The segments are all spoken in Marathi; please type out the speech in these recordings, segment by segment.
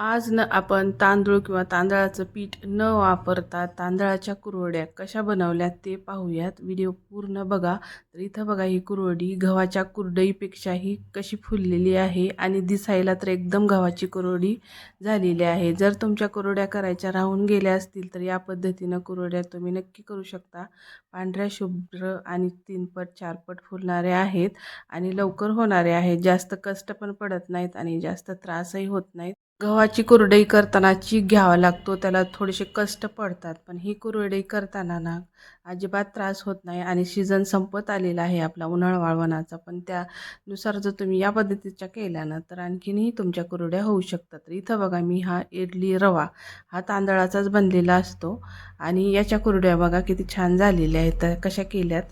आज ना आपण तांदूळ किंवा तांदळाचं पीठ न वापरता तांदळाच्या कुरवड्या कशा बनवल्यात ते पाहूयात. व्हिडिओ पूर्ण बघा. तर इथं बघा ही कुरवडी गव्हाच्या कुरडईपेक्षाही कशी फुललेली आहे आणि दिसायला तर एकदम गव्हाची कुरवडी झालेली आहे. जर तुमच्या कुरवड्या करायच्या राहून गेल्या असतील तर या पद्धतीनं कुरवड्या तुम्ही नक्की करू शकता. पांढऱ्या शुभ्र आणि 3 पट 4 पट फुलणाऱ्या आहेत आणि लवकर होणारे आहेत. जास्त कष्ट पण पडत नाहीत आणि जास्त त्रासही होत नाहीत. गव्हाची कुरडई करताना चीक घ्यावा लागतो, त्याला थोडेसे कष्ट पडतात, पण ही कुरडई करताना ना अजिबात त्रास होत नाही. आणि सीझन संपत आलेला आहे आपला उन्हाळा वाळवणाचा, पण त्यानुसार जर तुम्ही या पद्धतीच्या केल्यानं तर आणखीनही तुमच्या कुरड्या होऊ शकतात. तर इथं बघा मी हा इडली रवा हा तांदळाचाच बनलेला असतो आणि याच्या कुरड्या बघा किती छान झालेल्या आहेत. तर कशा केल्यात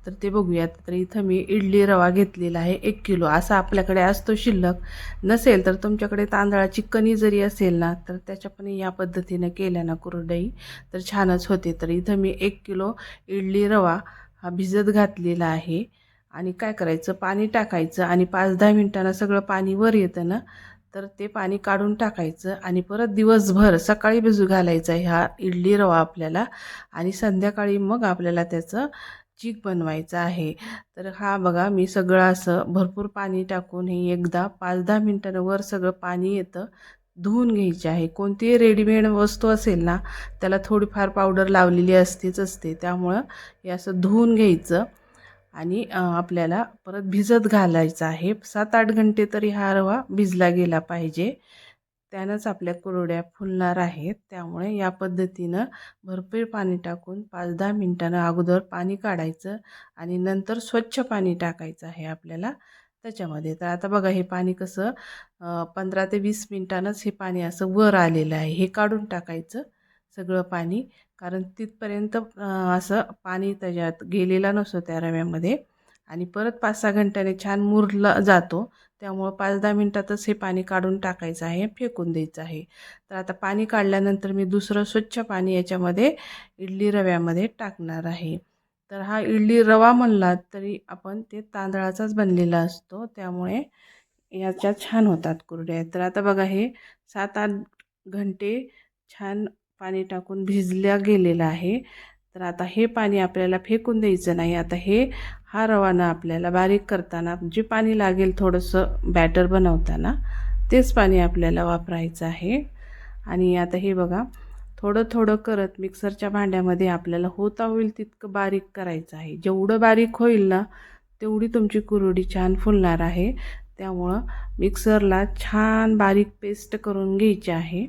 तर ते बघूयात. तर इथं मी इडली रवा घेतलेला आहे 1 किलो. असा आपल्याकडे असतो, शिल्लक नसेल तर तुमच्याकडे तांदळाची कणी जरी असेल ना तर त्याच्या पण या पद्धतीने केल्या ना कुरडई तर छानच होते. तर इथं मी 1 किलो इडली रवा हा भिजत घातलेला आहे. आणि काय करायचं, पाणी टाकायचं आणि 5-10 मिनिटांना सगळं पाणी वर येतं ना तर ते पाणी काढून टाकायचं आणि परत दिवसभर सकाळी भिजू घालायचा ह्या इडली रवा आपल्याला. आणि संध्याकाळी मग आपल्याला त्याचं चीक बनवायचा आहे. तर हा बघा मी सगळं असं भरपूर पाणी टाकून हे एकदा 5-10 मिनिटांवर वर सगळं पाणी येतं धुवून घ्यायचे आहे. कोणतीही रेडीमेड वस्तू असेल ना त्याला थोडीफार पावडर लावलेली असते, त्यामुळं हे असं धुवून घ्यायचं. आणि आपल्याला परत भिजत घालायचं आहे. 7-8 घंटे तरी हा रवा भिजला गेला पाहिजे, त्यानंच आपल्या कुरवड्या फुलणार आहेत. त्यामुळे या पद्धतीनं भरपूर पाणी टाकून 5-10 मिनिटांनं अगोदर पाणी काढायचं आणि नंतर स्वच्छ पाणी टाकायचं आहे आपल्याला त्याच्यामध्ये. तर आता बघा हे पाणी कसं 15 ते 20 मिनिटांनंच हे पाणी असं वर आलेलं आहे. हे काढून टाकायचं सगळं पाणी, कारण तिथपर्यंत असं पाणी त्याच्यात गेलेला नसतो त्या रव्यामध्ये. आणि परत 5-6 घंट्याने छान मुरला जातो. त्यामुळं 5-10 मिनिटातच हे पाणी काढून टाकायचं आहे, फेकून द्यायचं आहे. तर आता पाणी काढल्यानंतर मी दुसरं स्वच्छ पाणी याच्यामध्ये इडली रव्यामध्ये टाकणार आहे. तर हा इडली रवा म्हणला तरी आपण ते तांदळाचाच बनलेला असतो, त्यामुळे याच्या छान होतात कुरड्या. तर आता बघा हे 7-8 घंटे छान पाणी टाकून भिजल्या गेलेलं आहे. तर आता हे पाणी आपल्याला फेकून द्यायचं नाही. आता हा रवाना आपल्याला बारीक करताना जे पाणी लागेल थोडंसं बॅटर बनवताना तेच पाणी आपल्याला वापरायचं आहे. आणि आता हे बघा थोडं थोडं करत मिक्सरच्या भांड्यामध्ये आपल्याला होता होईल तितकं बारीक करायचं आहे. जेवढं बारीक होईल ना तेवढी तुमची कुरवडी छान फुलणार आहे. त्यामुळं मिक्सरला छान बारीक पेस्ट करून घ्यायची आहे.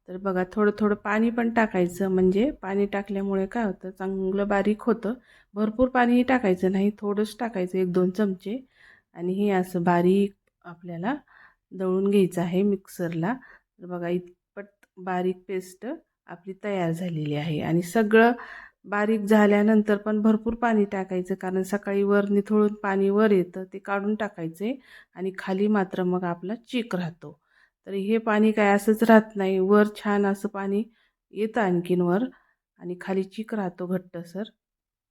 तर बघा थोडं थोडं पाणी पण टाकायचं, म्हणजे पाणी टाकल्यामुळे काय होतं चांगलं बारीक होतं. भरपूर पाणीही टाकायचं नाही, थोडंच टाकायचं 1-2 चमचे. आणि हे असं बारीक आपल्याला दळून घ्यायचं आहे मिक्सरला. तर बघा इतपत बारीक पेस्ट आपली तयार झालेली आहे. आणि सगळं बारीक झाल्यानंतर पण भरपूर पाणी टाकायचं, कारण सकाळी वर निथळून पाणी वर येतं ते काढून टाकायचे. आणि खाली मात्र मग आपला चीक राहतो. तर हे पाणी काय असंच राहत नाही, वर छान असं पाणी येतं आणखीन वर आणि खाली चीक राहतो घट्टसर,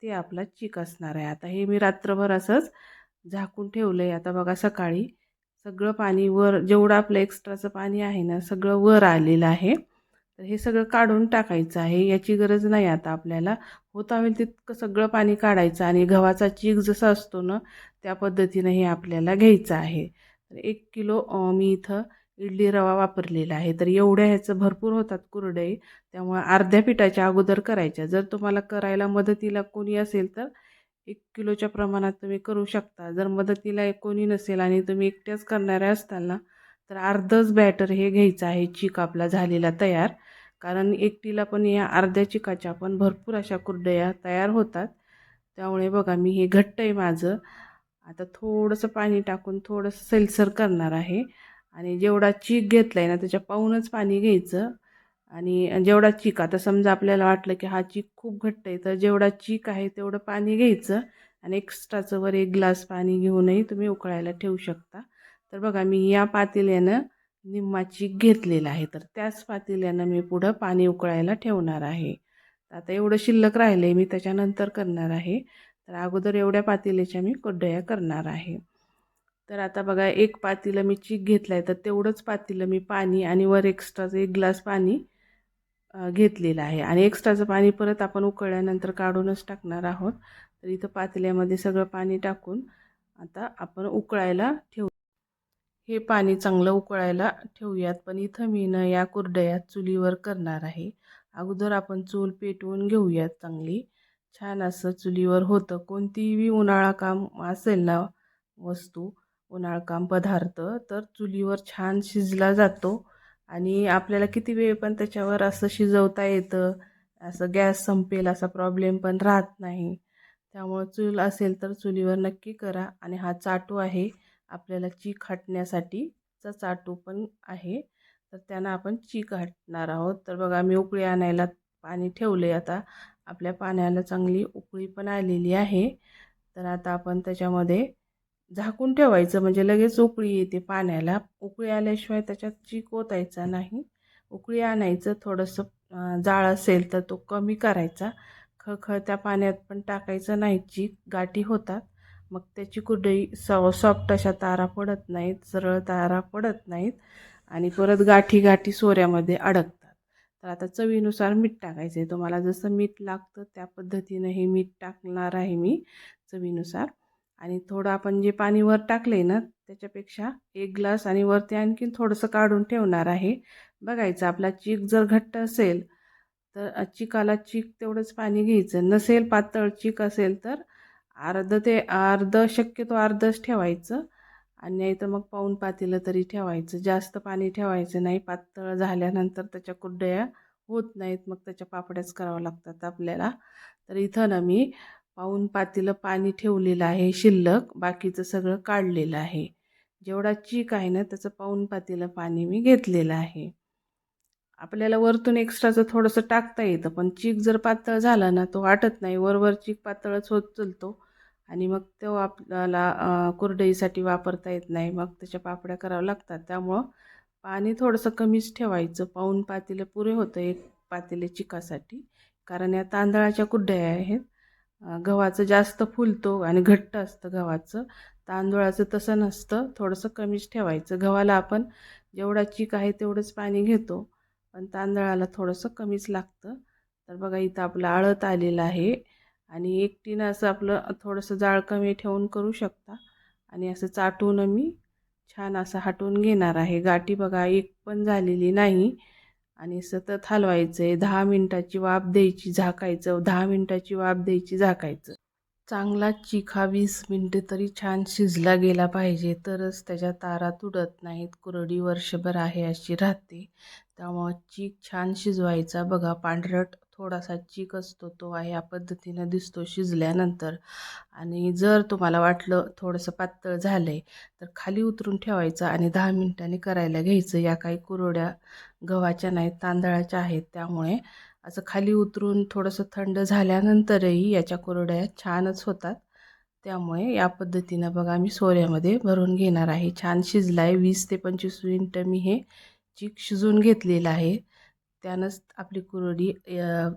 ते आपला चीक असणार आहे. आता हे मी रात्रभर असंच झाकून ठेवलं आहे. आता बघा सकाळी सगळं पाणी वर, जेवढं आपलं एक्स्ट्राचं पाणी आहे ना सगळं वर आलेलं आहे. तर हे सगळं काढून टाकायचं आहे, याची गरज नाही आता आपल्याला. होता होईल तितकं सगळं पाणी काढायचं आणि गव्हाचा चीक जसा असतो ना त्या पद्धतीनं हे आपल्याला घ्यायचं आहे. तर 1 किलो मी इथं इडली रवा वापरलेला आहे. तर एवढ्या ह्याचं भरपूर होतात कुरडई, त्यामुळे अर्ध्या पिठाच्या अगोदर करायच्या. जर तुम्हाला करायला मदतीला कोणी असेल तर 1 किलोच्या प्रमाणात तुम्ही करू शकता. जर मदतीला कोणी नसेल आणि तुम्ही एकट्याच करणाऱ्या असताल ना तर अर्धच बॅटर हे घ्यायचं आहे, चीक आपला झालेला तयार. कारण एकटीला पण या अर्ध्या चिकाच्या पण भरपूर अशा कुरडया तयार होतात. त्यामुळे बघा मी हे घट्ट आहे माझं. आता थोडंसं पाणी टाकून थोडंसं सैलसर करणार आहे. आणि जेवढा चीक घेतला आहे ना त्याच्या पाऊनच पाणी घ्यायचं. आणि जेवढा चीक, आता समजा आपल्याला वाटलं की हा चीक खूप घट्ट आहे तर जेवढा चीक आहे तेवढं पाणी घ्यायचं. आणि एक्स्ट्राचं वर 1 ग्लास पाणी घेऊनही तुम्ही उकळायला ठेवू शकता. तर बघा मी या पातेल्यानं निम्मा चीक घेतलेला आहे, तर त्याच पातेल्यानं मी पुढं पाणी उकळायला ठेवणार आहे. आता एवढं शिल्लक राहिलं आहे, मी त्याच्यानंतर करणार आहे. तर अगोदर एवढ्या पातेल्याच्या मी कुरडया करणार आहे. तर आता बघा एक पातेलं मी चीक घेतलाय, तर तेवढंच पातेलं मी पाणी आणि वर एक्स्ट्राचं 1 ग्लास पाणी घेतलेलं आहे. आणि एक्स्ट्राचं पाणी परत आपण उकळल्यानंतर काढूनच टाकणार आहोत. तर इथं पातेल्यामध्ये सगळं पाणी टाकून आता आपण उकळायला ठेवू. हे पाणी चांगलं उकळायला ठेवूयात. पण इथं मी ना या कुरडया चुलीवर करणार आहे. अगोदर आपण चूल पेटवून घेऊयात चांगली. छान असं चुलीवर होतं. कोणतीही उन्हाळा काम असेल ना वस्तू, उन्हाळकाम पदार्थ, तर चुलीवर छान शिजला जातो. आणि आपल्याला किती वेळ पण त्याच्यावर असं शिजवता येतं. असं गॅस संपेल असा प्रॉब्लेम पण राहत नाही. त्यामुळं चूल असेल तर चुलीवर नक्की करा. आणि हा चाटू आहे आपल्याला चीक हटण्यासाठीचा चाटू पण आहे. तर त्यानं आपण चीक हटणार आहोत. तर बघा मी उकळी आणायला पाणी ठेवले. आता आपल्या पाण्याला चांगली उकळी पण आलेली आहे. तर आता आपण त्याच्यामध्ये झाकून ठेवायचं, म्हणजे लगेच उकळी येते पाण्याला. उकळी आल्याशिवाय त्याच्यात चीक ओतायचा नाही. उकळी आणायचं, थोडंसं जाळ असेल तर तो कमी करायचा. खळखळत्या पाण्यात पण टाकायचं नाही, चीक गाठी होतात. मग त्याची कुरडई सॉफ्ट अशा तारा पडत नाहीत, सरळ तारा पडत नाहीत आणि परत गाठी गाठी सोऱ्यामध्ये अडकतात. तर आता चवीनुसार मीठ टाकायचं आहे. तुम्हाला जसं मीठ लागतं त्या पद्धतीनं हे मीठ टाकणार आहे मी चवीनुसार. आणि थोडं आपण जे पाणी वर टाकले ना त्याच्यापेक्षा 1 ग्लास आणि वरती आणखीन थोडंसं काढून ठेवणार आहे. बघायचं आपला चीक जर घट्ट असेल तर चिकाला चीक तेवढंच पाणी घ्यायचं. नसेल पातळ चीक असेल तर अर्ध शक्यतो अर्धच ठेवायचं. आणि नाही तर मग पाऊण पातेलं तरी ठेवायचं. जास्त पाणी ठेवायचं नाही. पातळ झाल्यानंतर त्याच्या कुरडया होत नाहीत, मग त्याच्या पापड्याच कराव्या लागतात आपल्याला. तर इथं ना मी पाऊण पातेलं पाणी ठेवलेलं आहे शिल्लक, बाकीचं सगळं काढलेलं आहे. जेवढा चीक आहे ना त्याचं पाऊण पातेलं पाणी मी घेतलेलं आहे. आपल्याला वरतून एक्स्ट्राचं थोडंसं टाकता येतं, पण चीक जर पातळ झाला ना तो वाटत नाही. वरवर चीक पातळच होत चलतो आणि मग तो आपल्याला कुरडईसाठी वापरता येत नाही. मग त्याच्या पापड्या कराव्या लागतात. त्यामुळं पाणी थोडंसं कमीच ठेवायचं. पाऊण पातेलं पुरे होतं एक पातेले चिकासाठी. कारण या तांदळाच्या कुरडया आहेत. गव्हाचं जास्त फुलतो आणि घट्ट असतं गव्हाचं. तांदूळाचं तसं नसतं, थोडंसं कमीच ठेवायचं. गव्हाला आपण जेवढा चीक आहे तेवढंच पाणी घेतो, पण तांदळाला थोडंसं कमीच लागतं. तर बघा इथं आपलं आळत आलेलं आहे. आणि एकटीनं असं आपलं थोडंसं जाळ कमी ठेवून करू शकता. आणि असं चाटून मी छान असं हटवून घेणार आहे. गाठी बघा एक पण झालेली नाही. आणि सतत हलवायचं आहे. 10 मिनिटाची वाफ द्यायची, झाकायचं. 10 मिनिटाची वाफ द्यायची, झाकायचं. चांगला चीक हा 20 मिनिटे तरी छान शिजला गेला पाहिजे, तरच त्याच्या तारा तुटत नाहीत. कुरडी वर्षभर आहे अशी राहते. त्यामुळं चीक छान शिजवायचा. बघा पांढरट थोडासा चीक असतो तो आहे या पद्धतीनं दिसतो शिजल्यानंतर. आणि जर तुम्हाला वाटलं थोडंसं पातळ झालंय तर खाली उतरून ठेवायचं आणि 10 मिनिटांनी करायला घ्यायचं. या काही कुरड्या गव्हाच्या नाहीत, तांदळाच्या आहेत. त्यामुळे असं खाली उतरून थोडंसं थंड झाल्यानंतरही याच्या कुरड्या छानच होतात. त्यामुळे या पद्धतीनं बघा मी सोऱ्यामध्ये भरून घेणार आहे. छान शिजला आहे. 20 ते 25 मिनिटं मी हे चीक शिजवून घेतलेलं आहे. त्यानंच आपली कुरडी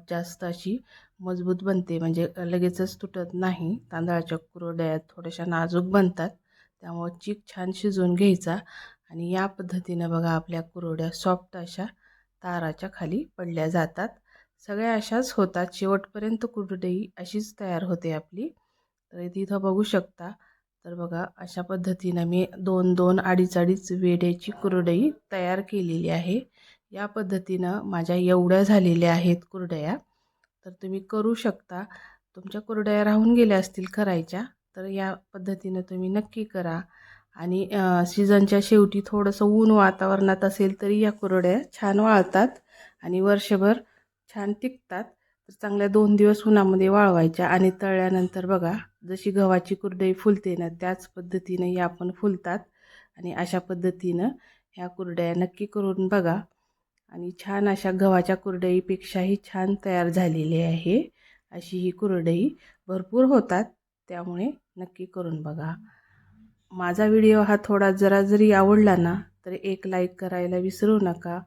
जास्त अशी मजबूत बनते, म्हणजे लगेचच तुटत नाही. तांदळाच्या कुरड्या थोड्याशा नाजूक बनतात. त्यामुळे चीक छान शिजवून घ्यायचा. आणि या पद्धतीनं बघा आपल्या कुरड्या सॉफ्ट अशा ताराच्या खाली पडल्या जातात. सगळ्या अशाच होतात. शेवटपर्यंत कुरडई अशीच तयार होते आपली. तर तिथं बघू शकता. तर बघा अशा पद्धतीनं मी 2-2, अडीच वेड्याची कुरडई तयार केलेली आहे. या पद्धतीनं माझ्या एवढ्या झालेल्या आहेत कुरडया. तर तुम्ही करू शकता. तुमच्या कुरडया राहून गेल्या असतील करायच्या, तर या पद्धतीनं तुम्ही नक्की करा. आणि सीझनच्या शेवटी थोडंसं ऊन वातावरणात असेल तरी या कुरड्या छान वाळतात आणि वर्षभर छान टिकतात. तर चांगल्या 2 दिवस उन्हामध्ये वाळवायच्या आणि तळल्यानंतर बघा जशी गव्हाची कुरडई फुलते ना त्याच पद्धतीनं या पण फुलतात. आणि अशा पद्धतीनं ह्या कुरडया नक्की करून बघा. आणि छान अशा गव्हाच्या कुरडईपेक्षाही छान तयार झालेली आहे अशी ही कुरडई. भरपूर होतात, त्यामुळे नक्की करून बघा. माझा व्हिडिओ हा थोडा जरा जरी आवडला ना तर एक लाईक करायला विसरू नका.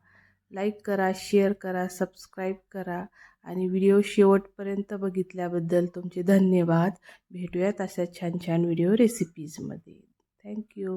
लाईक करा, शेअर करा, सबस्क्राईब करा. आणि व्हिडिओ शेवटपर्यंत बघितल्याबद्दल तुमचे धन्यवाद. भेटूयात अशा छान छान व्हिडिओ रेसिपीजमध्ये. थँक्यू.